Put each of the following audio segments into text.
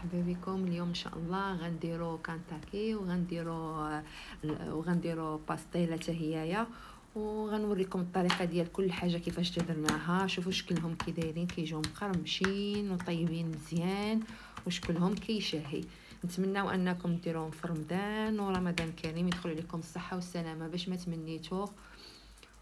مرحبا بكم. اليوم ان شاء الله غنديرو كانتاكي وغنديرو باستيلا حتى هيايا، وغنوريكم الطريقه ديال كل حاجه كيفاش درناها. شوفوا شكلهم كي دايرين، كيجيو مقرمشين وطيبين مزيان وشكلهم كيشهي. نتمناو انكم ديروهم في رمضان ورمضان كريم، يدخل عليكم الصحه والسلامه باش ما تمنيتوه.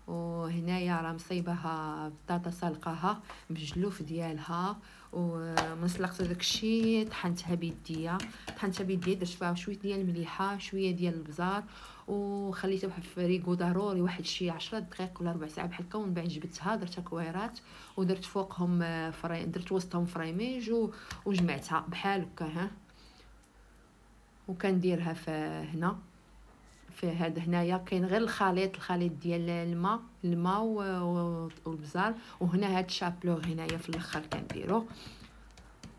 وهنايا راه مصيبها بطاطا سلقاها بجلوف ديالها، ومن سلقت داكشي طحنتها بيديا درت فيها شويه ديال المليحه شويه ديال البزار، وخليتها واحد في فريغو ضروري واحد شي 10 دقائق ولا ربع ساعه بحال هكا. ومن بعد جبتها درتها كويرات ودرت فوقهم درت وسطهم فريميج وجمعتها بحال هكا ها. وكنديرها في هنا في هذا هنايا كاين غير الخليط ديال الماء والبزار، وهنا هاد الشابلوغ هنايا في الاخر كنديرو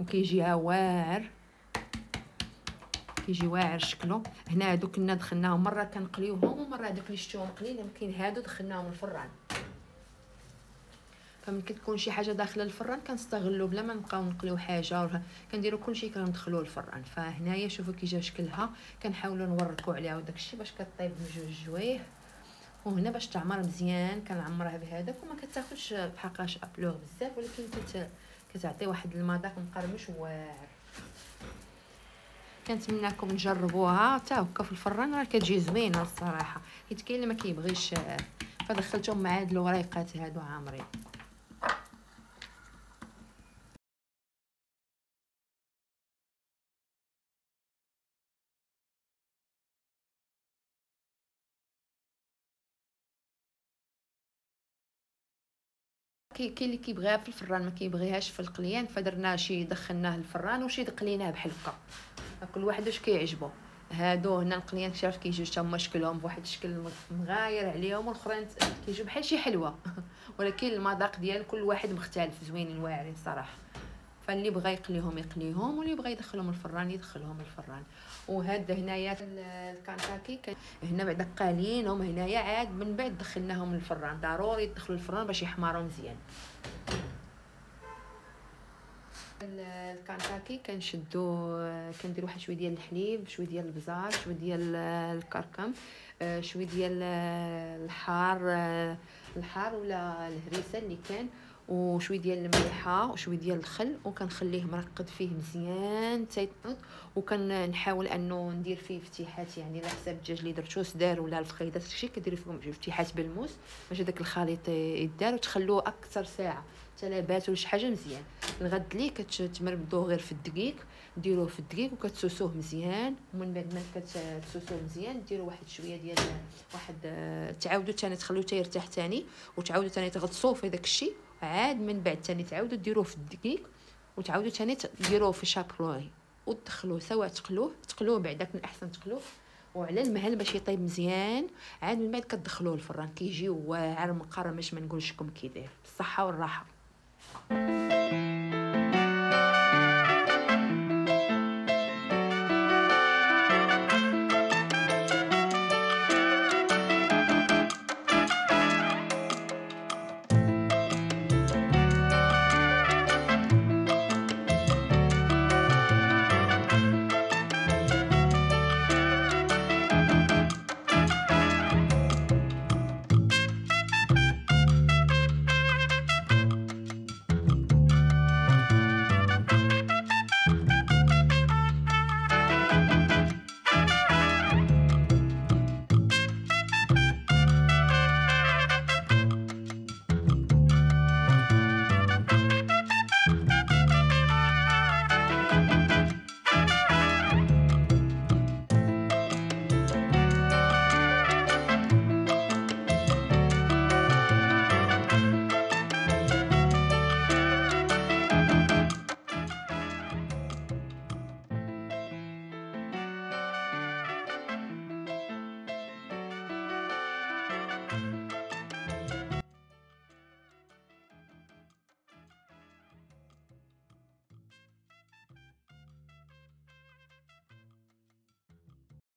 وكيجيها واعر، كيجي واعر شكلو. هنا هادو كنا دخلناهم مره كنقليوهم ومره هادوك اللي شفتوهم قليل، يمكن هادو دخلناهم الفران. فملي كتكون شي حاجه داخله الفران كنستغلوا بلا ما نبقاو نقليو حاجه، كنديروا كلشي كندخلوه الفران. فهنايا شوفوا كي جا شكلها، كنحاولوا نوركوا عليها وداكشي باش كطيب بجوج جويه. وهنا باش تعمر مزيان كنعمرها بهذاك، وما كتاخذش بحقا شابلوغ بزاف، ولكن كتعطي واحد المذاق مقرمش واعر. كنتمنىكم تجربوها حتى هكا في الفران، راه كتجي زوينه الصراحه، حيت كاين اللي ما كيبغيش. فدخلتهم مع هاد الوريقات هادو عامرين. كاين اللي كيبغيها في الفران ما كيبغيهاش في القليان، فدرنا شي دخلناه الفران وشي قليناه بحال هكا، كل واحد واش كيعجبو. هادو هنا القليان شاف كيجيو حتى هما شكلهم بواحد الشكل مغاير عليهم، والاخرين كيجيو بحال شي حلوه ولكن المذاق ديال كل واحد مختلف، زوينين واعرين صراحه. فاللي بغى يقليهم يقليهم، واللي بغى يدخلهم الفران يدخلهم الفران. وهاد هنايا الكنتاكي هنا بعدا قالينهم هنايا، عاد من بعد دخلناهم الفران، ضروري يدخلوا الفران باش يحمروا مزيان. الكنتاكي كندير واحد شويه ديال الحليب، شويه ديال البزار، شويه ديال الكركم، شويه ديال الحار ولا الهريسه اللي كان، وشويه ديال المليحه وشويه ديال الخل، وكنخليه مرقد فيه مزيان تيتنض. وكنحاول انه ندير فيه فتيحات، يعني على حساب الدجاج اللي درتو سدار ولا الفخيدات داكشي كديري فيهم فتيحات بالموس باش داك الخليط يدار، وتخلوه اكثر ساعه حتى لا بات ولا شي حاجه مزيان. الغد ليه كتمرمدوه غير في الدقيق، ديروه في الدقيق وكتسوسوه مزيان. ومن بعد ما كتسوسوه مزيان ديروا واحد شويه ديال تعاودوا ثاني تخلوه حتى يرتاح ثاني، وتعاودوا ثاني تغطسوه في داك الشيء، عاد من بعد ثاني تعاودوا ديروه في الدقيق، وتعاودوا ثاني ديروه في شابلوغي وتدخلوه سواء تقلوه بعدا من احسن تقلوه وعلى المهل باش يطيب مزيان. عاد من بعد كتدخلوه الفران كيجي واعر مقرمش، ما نقولش لكم كي داير بالصحه والراحه.